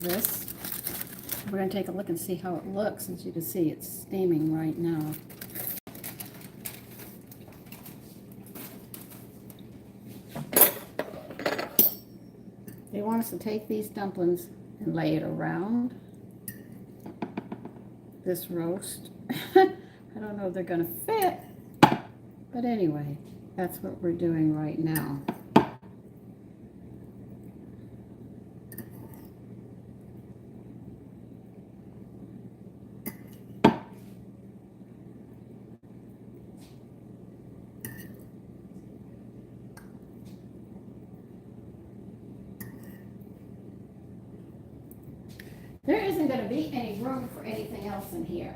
this. We're going to take a look and see how it looks. As you can see, it's steaming right now. They want us to take these dumplings and lay it around this roast. I don't know if they're going to fit, but anyway, that's what we're doing right now. There isn't going to be any room for anything else in here.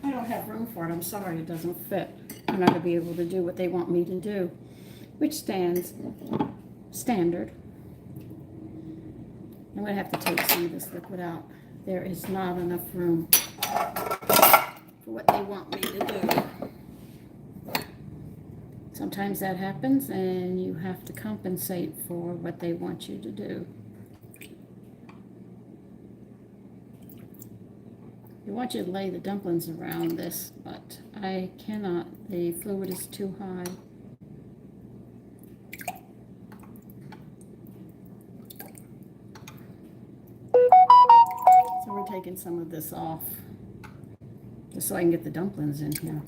I don't have room for it. I'm sorry, it doesn't fit. I'm not going to be able to do what they want me to do, which stands standard. I'm going to have to take some of this liquid out. There is not enough room for what they want me to do. Sometimes that happens and you have to compensate for what they want you to do. They want you to lay the dumplings around this, but I cannot. The fluid is too high. So we're taking some of this off, just so I can get the dumplings in here.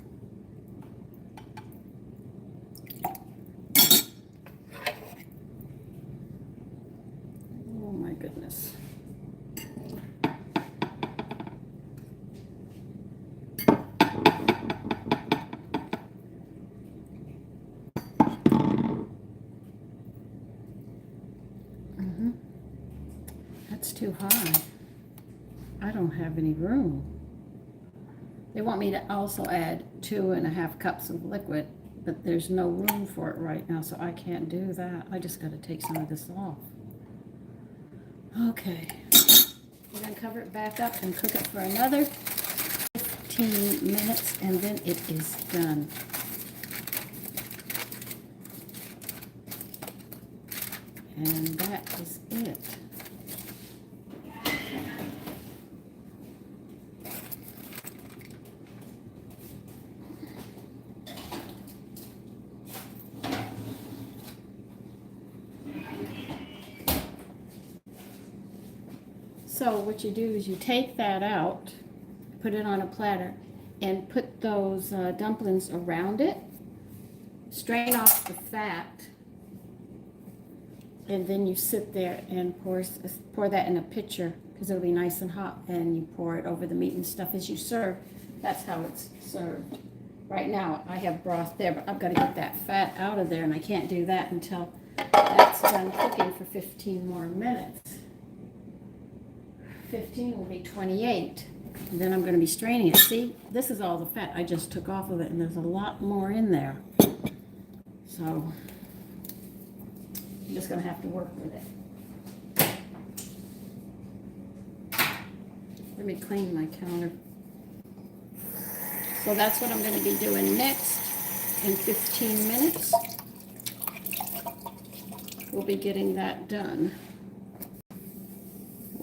Oh my goodness. That's too high. I don't have any room. They want me to also add 2.5 cups of liquid, but there's no room for it right now, so I can't do that. I just got to take some of this off. Okay. We're going to cover it back up and cook it for another 15 minutes, and then it is done. And that is it. So what you do is you take that out, put it on a platter, and put those dumplings around it. Strain off the fat, and then you sit there and pour that in a pitcher, because it'll be nice and hot, and you pour it over the meat and stuff as you serve. That's how it's served. Right now I have broth there, but I've got to get that fat out of there, and I can't do that until that's done cooking for 15 more minutes. 15 will be 28, and then I'm going to be straining it. See, this is all the fat I just took off of it, and there's a lot more in there. So I'm just going to have to work with it. Let me clean my counter. So that's what I'm going to be doing next. In 15 minutes, we'll be getting that done.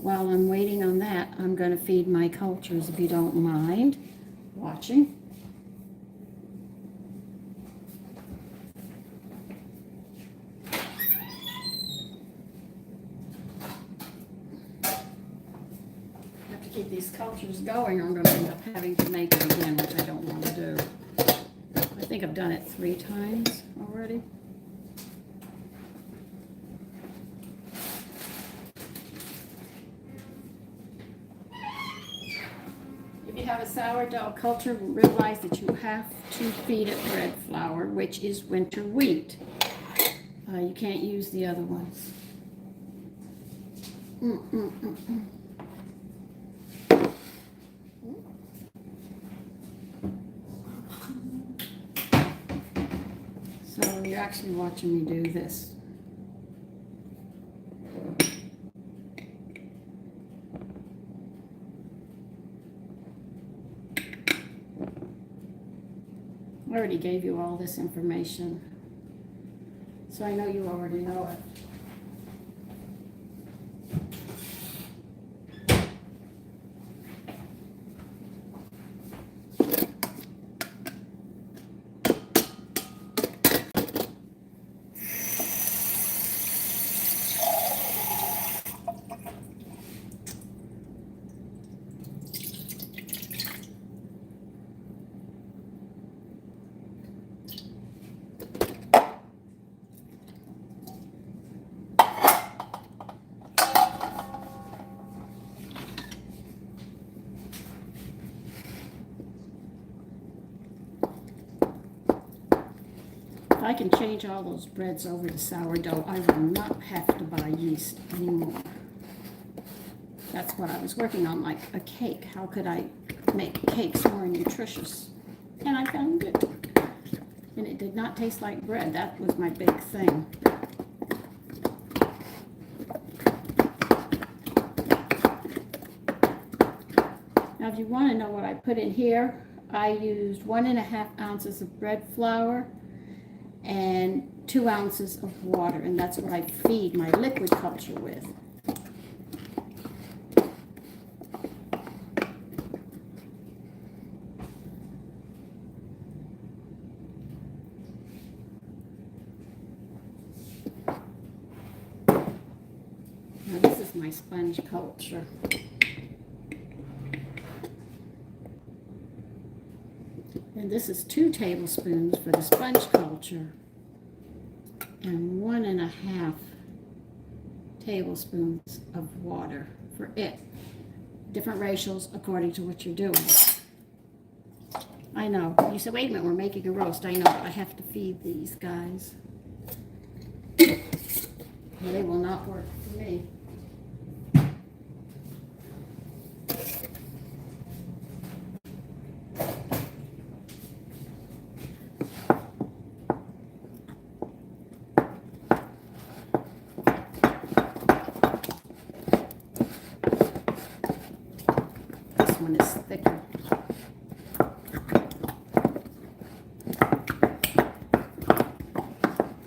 While I'm waiting on that, I'm going to feed my cultures, if you don't mind watching. I have to keep these cultures going, or I'm going to end up having to make it again, which I don't want to do. I think I've done it 3 times already. If you have a sourdough culture, realize that you have to feed it bread flour, which is winter wheat. You can't use the other ones. So you're actually watching me do this. I already gave you all this information, so I know you already know it. If I can change all those breads over to sourdough, I will not have to buy yeast anymore. That's what I was working on, like a cake. How could I make cakes more nutritious? And I found it. And it did not taste like bread. That was my big thing. Now, if you want to know what I put in here, I used 1.5 ounces of bread flour and 2 ounces of water, and that's what I feed my liquid culture with. Now this is my sponge culture. And this is 2 tablespoons for the sponge culture and 1.5 tablespoons of water for it. Different ratios according to what you're doing. I know. You said, wait a minute, we're making a roast. I know, but I have to feed these guys. They will not work for me. One is thicker.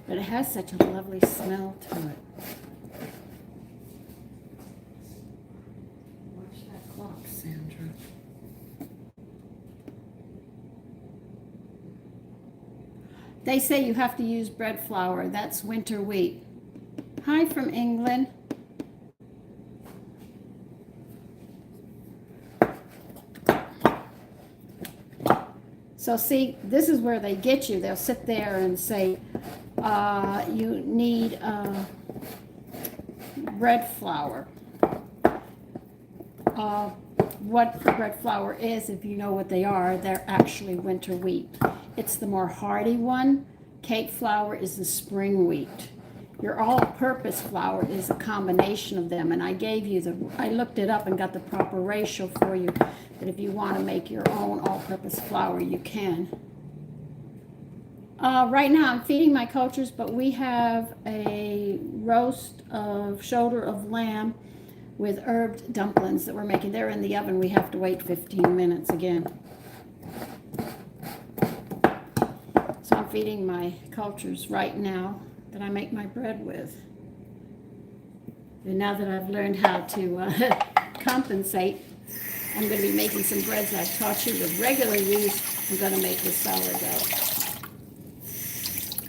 But it has such a lovely smell to it. Watch that clock, Sandra. They say you have to use bread flour. That's winter wheat. Hi from England. So see, this is where they get you. They'll sit there and say, you need bread flour. What bread flour is, if you know what they are, they're actually winter wheat. It's the more hardy one. Cake flour is the spring wheat. Your all-purpose flour is a combination of them, and I gave you I looked it up and got the proper ratio for you. But if you want to make your own all-purpose flour, you can. Right now I'm feeding my cultures, but we have a roast of shoulder of lamb with herb dumplings that we're making. They're in the oven. We have to wait 15 minutes again. So I'm feeding my cultures right now that I make my bread with. And now that I've learned how to compensate, I'm going to be making some breads I've taught you with regular yeast. I'm going to make with sourdough.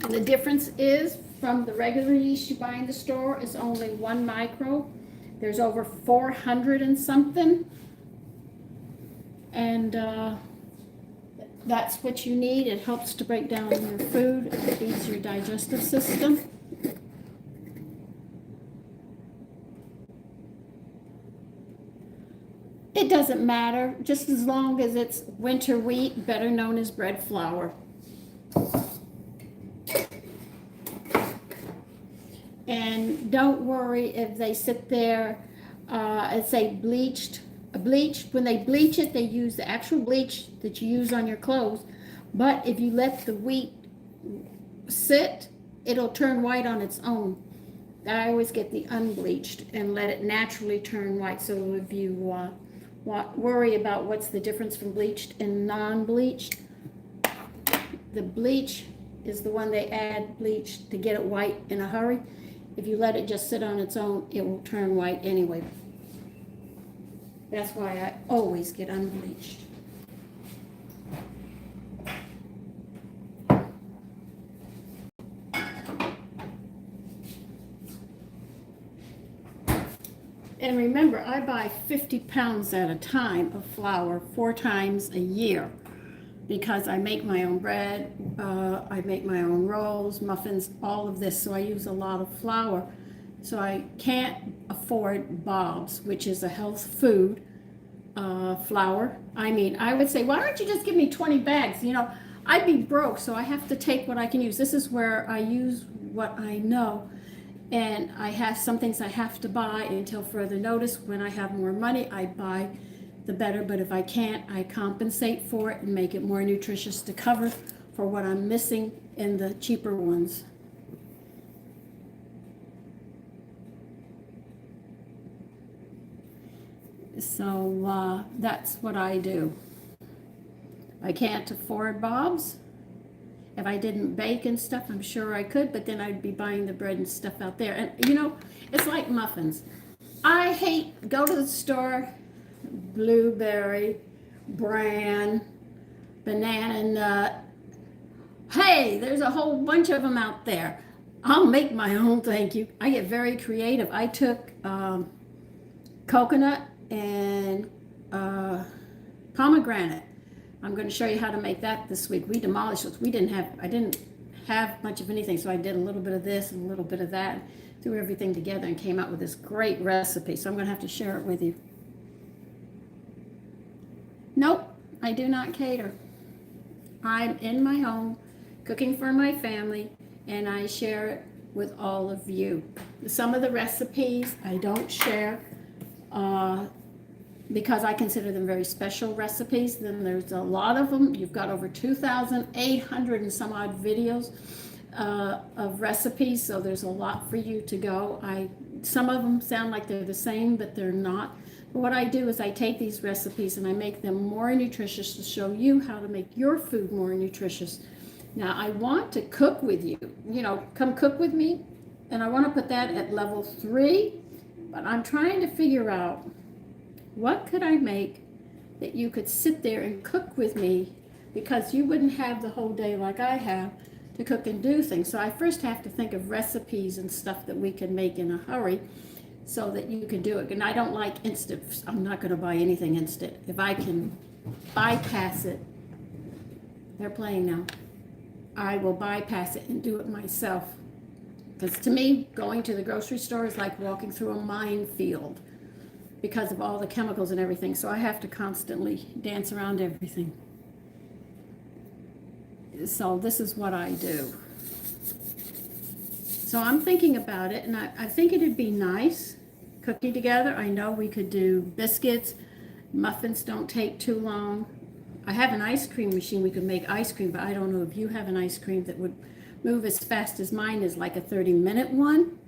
And the difference is from the regular yeast you buy in the store is only 1 micro. There's over 400 and something. And that's what you need. It helps to break down your food. It feeds your digestive system. It doesn't matter, just as long as it's winter wheat, better known as bread flour. And don't worry if they sit there and say bleached. When they bleach it, they use the actual bleach that you use on your clothes. But if you let the wheat sit, it'll turn white on its own. I always get the unbleached and let it naturally turn white. So if you worry about what's the difference from bleached and non-bleached, the bleach is the one they add bleach to get it white in a hurry. If you let it just sit on its own, it will turn white anyway. That's why I always get unbleached. And remember, I buy 50 pounds at a time of flour 4 times a year because I make my own bread, I make my own rolls, muffins, all of this. So I use a lot of flour. So I can't afford Bob's, which is a health food flour. I mean, I would say, why don't you just give me 20 bags? You know, I'd be broke, so I have to take what I can use. This is where I use what I know. And I have some things I have to buy until further notice. When I have more money, I buy the better. But if I can't, I compensate for it and make it more nutritious to cover for what I'm missing in the cheaper ones. So that's what I do. I can't afford Bob's. If I didn't bake and stuff, I'm sure I could, but then I'd be buying the bread and stuff out there. And you know, it's like muffins. I hate, go to the store, blueberry, bran, banana nut. Hey, there's a whole bunch of them out there. I'll make my own, thank you. I get very creative. I took coconut and pomegranate. I'm going to show you how to make that this week. We demolished it. I didn't have much of anything, so I did a little bit of this and a little bit of that, threw everything together and came out with this great recipe. So I'm going to have to share it with you. Nope, I do not cater. I'm in my home, cooking for my family, and I share it with all of you. Some of the recipes I don't share, because I consider them very special recipes. Then there's a lot of them. You've got over 2,800 and some odd videos of recipes, so there's a lot for you to go. Some of them sound like they're the same, but they're not. But what I do is I take these recipes and I make them more nutritious to show you how to make your food more nutritious. Now, I want to cook with you. You know, come cook with me, and I want to put that at level 3, but I'm trying to figure out what could I make that you could sit there and cook with me, because you wouldn't have the whole day like I have to cook and do things. So I first have to think of recipes and stuff that we can make in a hurry so that you can do it. And I don't like instant. I'm not going to buy anything instant. If I can bypass it, they're playing now, I will bypass it and do it myself. Because to me, going to the grocery store is like walking through a minefield, because of all the chemicals and everything. So I have to constantly dance around everything. So this is what I do. So I'm thinking about it, and I think it'd be nice cooking together. I know we could do biscuits. Muffins don't take too long. I have an ice cream machine. We could make ice cream, but I don't know if you have an ice cream that would move as fast as mine is, like a 30-minute one.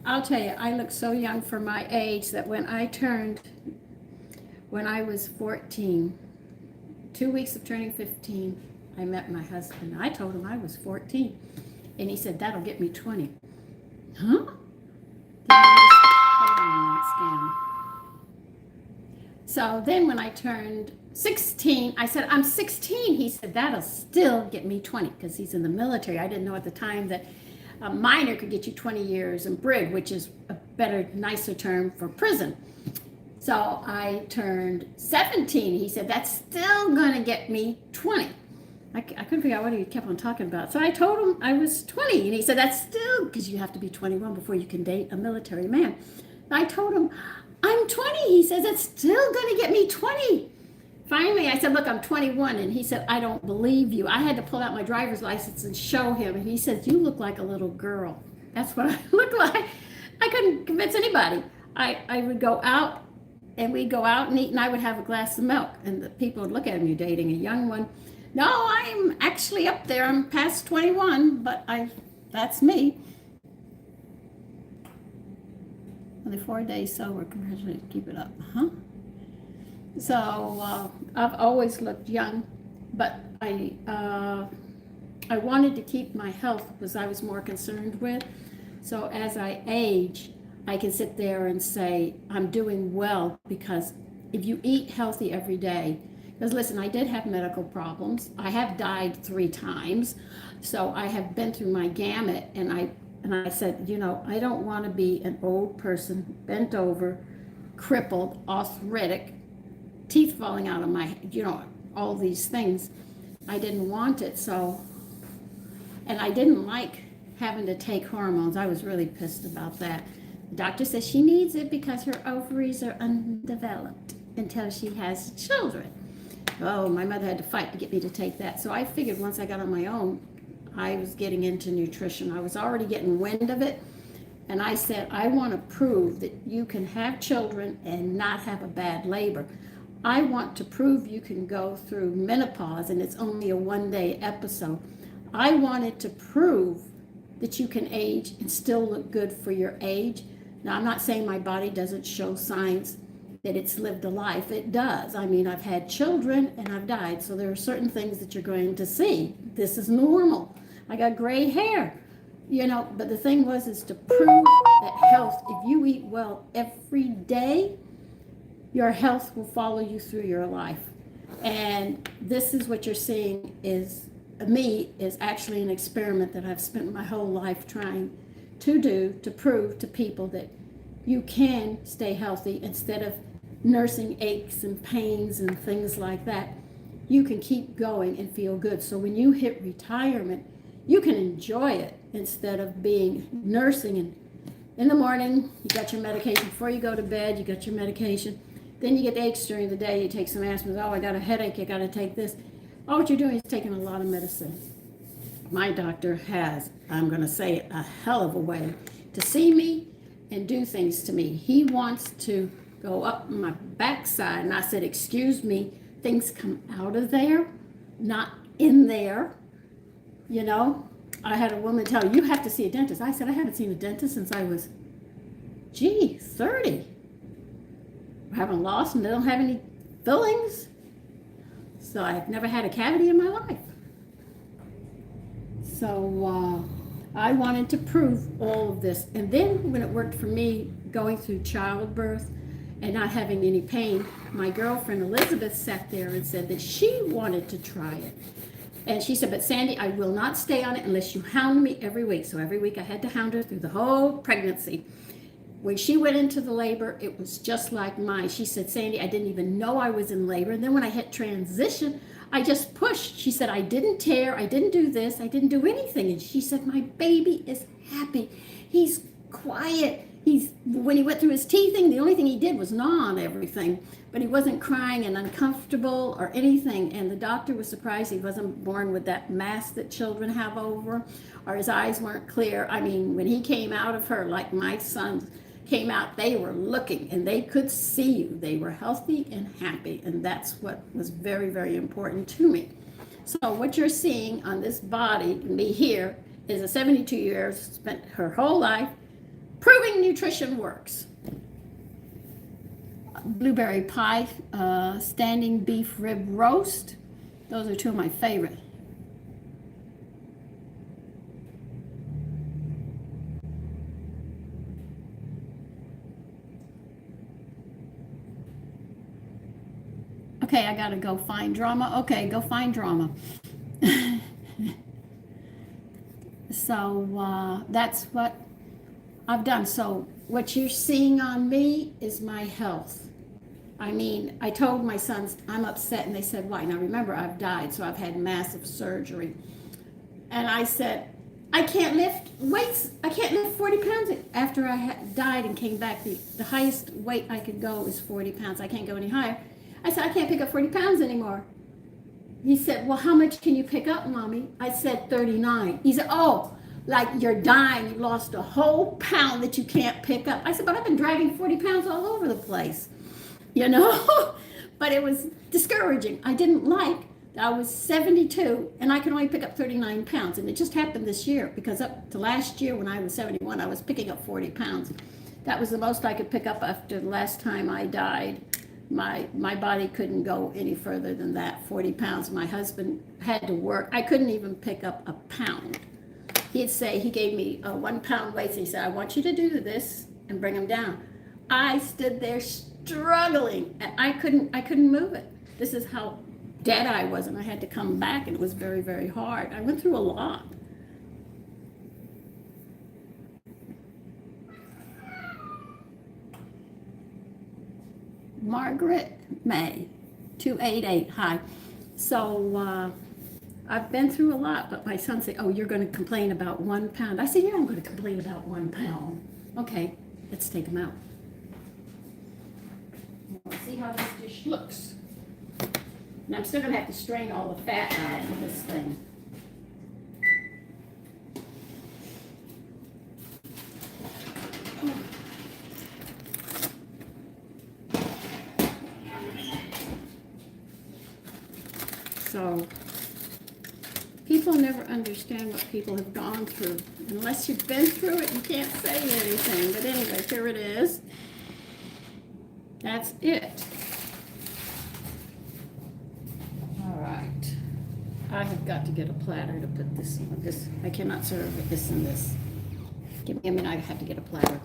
I'll tell you, I look so young for my age that when I was 14, 2 weeks of turning 15, I met my husband. I told him I was 14, and he said, that'll get me 20. Huh? So then when I turned 16, I said, I'm 16. He said, that'll still get me 20, because he's in the military. I didn't know at the time that a minor could get you 20 years in brig, which is a better, nicer term for prison. So I turned 17. He said, that's still going to get me 20. I couldn't figure out what he kept on talking about. So I told him I was 20. And he said, that's still, because you have to be 21 before you can date a military man. And I told him, I'm 20. He says, it's still going to get me 20. Finally, I said, look, I'm 21. And he said, I don't believe you. I had to pull out my driver's license and show him. And he said, you look like a little girl. That's what I look like. I couldn't convince anybody. I would go out, and we'd go out and eat, and I would have a glass of milk. And the people would look at me, you're dating a young one. No, I'm actually up there. I'm past 21, but that's me. Only 4 days sober. Congratulations. Keep it up. Huh? So I've always looked young, but I wanted to keep my health because I was more concerned with. So as I age, I can sit there and say I'm doing well because if you eat healthy every day, because listen, I did have medical problems. I have died 3 times, so I have been through my gamut. And I said, I don't want to be an old person, bent over, crippled, arthritic, teeth falling out of my, all these things. I didn't want it. So, and I didn't like having to take hormones. I was really pissed about that. The doctor says she needs it because her ovaries are undeveloped until she has children. Oh, my mother had to fight to get me to take that. So I figured once I got on my own, I was getting into nutrition. I was already getting wind of it. And I said, I want to prove that you can have children and not have a bad labor. I want to prove you can go through menopause and it's only a 1-day episode. I wanted to prove that you can age and still look good for your age. Now, I'm not saying my body doesn't show signs that it's lived a life. It does. I mean, I've had children and I've died. So there are certain things that you're going to see. This is normal. I got gray hair, but the thing is to prove that health, if you eat well every day, your health will follow you through your life. And this is what you're seeing is actually an experiment that I've spent my whole life trying to do to prove to people that you can stay healthy instead of nursing aches and pains and things like that. You can keep going and feel good. So when you hit retirement, you can enjoy it instead of being nursing. And in the morning, you got your medication. Before you go to bed, you got your medication. Then you get the aches during the day. You take some aspirin. Oh, I got a headache. You got to take this. All what you're doing is taking a lot of medicine. My doctor has, I'm going to say it, a hell of a way to see me and do things to me. He wants to go up my backside. And I said, excuse me, things come out of there, not in there. I had a woman tell me, you have to see a dentist. I said, I haven't seen a dentist since I was, 30. I haven't lost and they don't have any fillings. So I've never had a cavity in my life. So I wanted to prove all of this. And then when it worked for me going through childbirth and not having any pain, my girlfriend Elizabeth sat there and said that she wanted to try it. And she said, but Sandy, I will not stay on it unless you hound me every week. So every week I had to hound her through the whole pregnancy. When she went into the labor, it was just like mine. She said, Sandy, I didn't even know I was in labor. And then when I hit transition, I just pushed. She said, I didn't tear. I didn't do this. I didn't do anything. And she said, my baby is happy. He's quiet. When he went through his teething, the only thing he did was gnaw on everything. But he wasn't crying and uncomfortable or anything. And the doctor was surprised he wasn't born with that mask that children have over, or his eyes weren't clear. I mean, when he came out of her, like my sons came out, they were looking and they could see you. They were healthy and happy. And that's what was very, very important to me. So what you're seeing on this body, me here, is a 72 years, spent her whole life proving nutrition works. Blueberry pie, standing beef rib roast. Those are two of my favorite. Okay, I gotta go find drama. Okay, go find drama. So that's what I've done. So what you're seeing on me is my health. I mean, I told my sons I'm upset, and they said, why? Now remember, I've died, so I've had massive surgery. And I said, I can't lift weights. I can't lift 40 pounds. After I died and came back, the highest weight I could go is 40 pounds. I can't go any higher. I said, I can't pick up 40 pounds anymore. He said, well, how much can you pick up, Mommy? I said, 39. He said, oh, like you're dying. You lost a whole pound that you can't pick up. I said, but I've been dragging 40 pounds all over the place, But it was discouraging. I didn't like I was 72 and I can only pick up 39 pounds. And it just happened this year because up to last year when I was 71, I was picking up 40 pounds. That was the most I could pick up after the last time I died. My body couldn't go any further than that, 40 pounds. My husband had to work. I couldn't even pick up a pound. He'd say, he gave me 1 pound weights. He said, I want you to do this and bring them down. I stood there struggling and I couldn't move it. This is how dead I was, and I had to come back, and it was very, very hard. I went through a lot. Margaret May, 288, hi. So I've been through a lot, but my son said, oh, you're going to complain about 1 pound. I said, yeah, I'm going to complain about 1 pound. Okay, let's take them out. Let's see how this dish looks. And I'm still going to have to strain all the fat out of this thing. So, people never understand what people have gone through. Unless you've been through it, you can't say anything. But anyway, here it is. That's it. All right. I have got to get a platter to put this in. This, I cannot serve with this and this. I mean, I have to get a platter.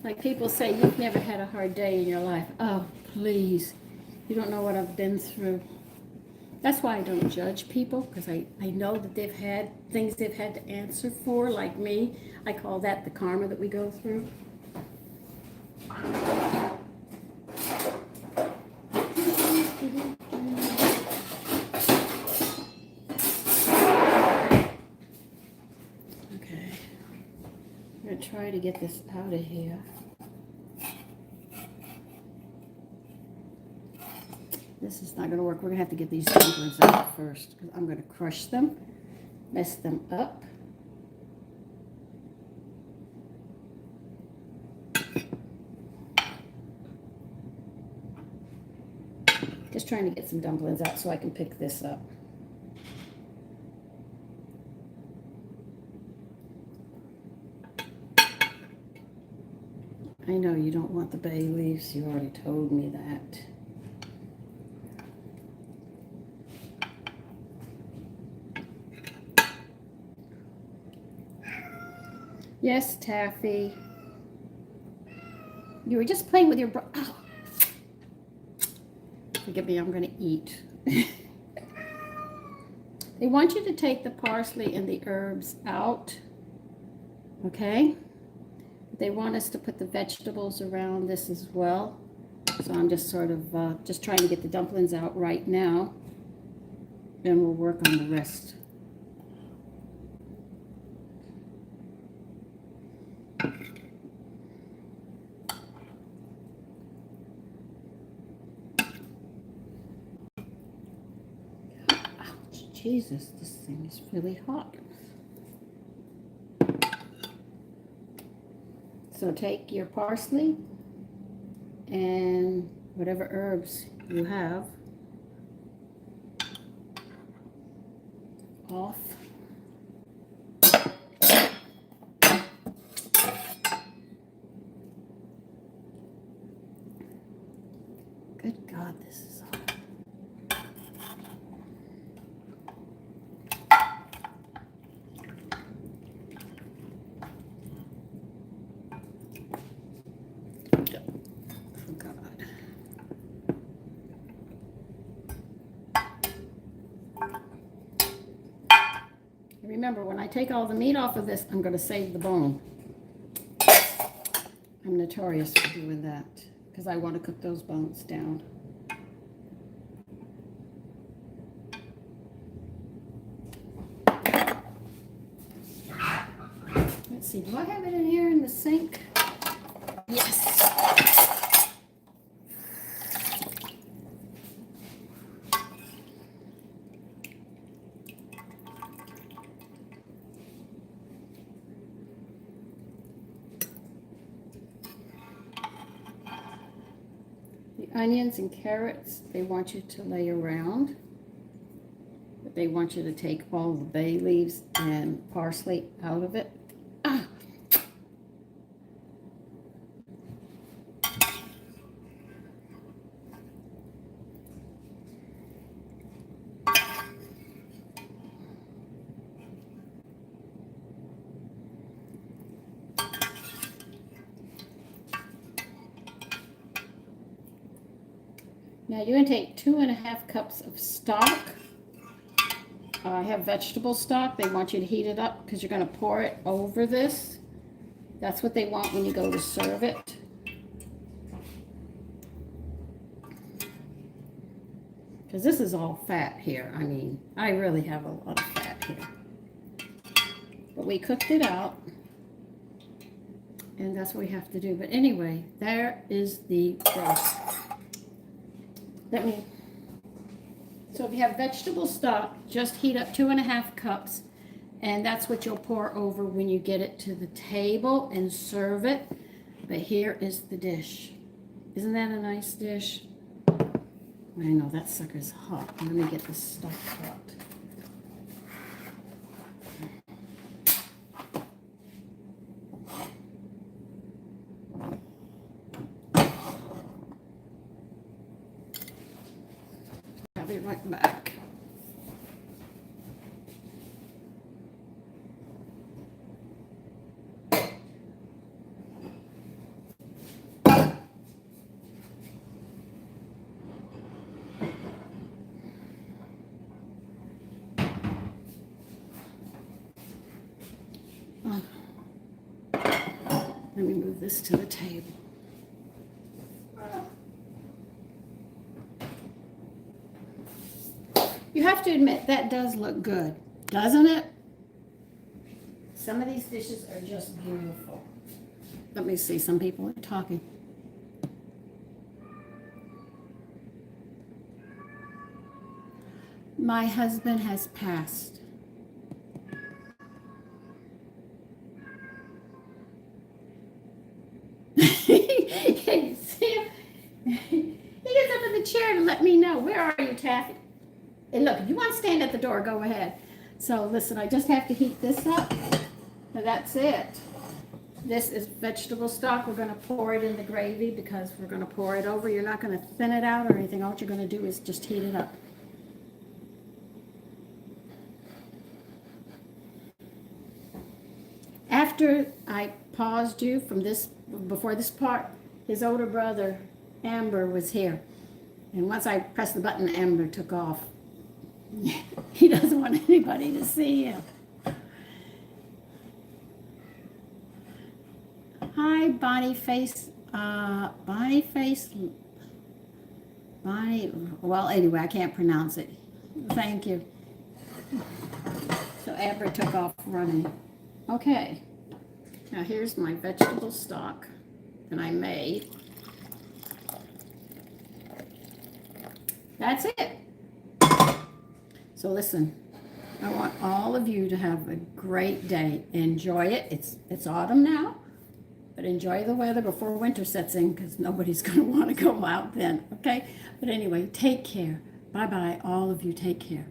Like people say, you've never had a hard day in your life. Oh, please. You don't know what I've been through. That's why I don't judge people, because I know that they've had things they've had to answer for, like me. I call that the karma that we go through. Okay. I'm going to try to get this out of here. This is not going to work. We're going to have to get these dumplings out first, because I'm going to crush them, mess them up. Just trying to get some dumplings out so I can pick this up. I know you don't want the bay leaves. You already told me that. Yes, Taffy. You were just playing with your bro. Oh. Forgive me, I'm going to eat. They want you to take the parsley and the herbs out. Okay? They want us to put the vegetables around this as well. So I'm just sort of just trying to get the dumplings out right now. Then we'll work on the rest. Jesus, this thing is really hot. So take your parsley and whatever herbs you have off. Good God, this is hot. Remember, when I take all the meat off of this, I'm going to save the bone. I'm notorious for doing that because I want to cook those bones down. Let's see, do I have it in here in the sink? Yes. onions and carrots, they want you to lay around. But they want you to take all the bay leaves and parsley out of it. Ah. Now you're going to take 2.5 cups of stock. I have vegetable stock. They want you to heat it up because you're going to pour it over this. That's what they want when you go to serve it. Because this is all fat here. I mean, I really have a lot of fat here. But we cooked it out. And that's what we have to do. But anyway, there is the roast. So if you have vegetable stock, just heat up 2.5 cups, and that's what you'll pour over when you get it to the table and serve it. But here is the dish. Isn't that a nice dish? I know that sucker's hot. Let me get this stock hot. I'll be right back. Let me move this to the table. You have to admit, that does look good, doesn't it? Some of these dishes are just beautiful. Let me see, some people are talking. My husband has passed. Can you see him? He gets up in the chair to let me know. Where are you, Taffy? And look, if you want to stand at the door, go ahead. So listen, I just have to heat this up. And that's it. This is vegetable stock. We're going to pour it in the gravy because we're going to pour it over. You're not going to thin it out or anything. All you're going to do is just heat it up. After I paused you from this, before this part, his older brother, Amber, was here. And once I pressed the button, Amber took off. He doesn't want anybody to see him. Hi, Bonnie Face. Bonnie Face. Bonnie. Well, anyway, I can't pronounce it. Thank you. So Amber took off running. Okay. Now here's my vegetable stock that I made. That's it. So listen, I want all of you to have a great day. Enjoy it. It's autumn now, but enjoy the weather before winter sets in because nobody's going to want to go out then, okay? But anyway, take care. Bye-bye. All of you take care.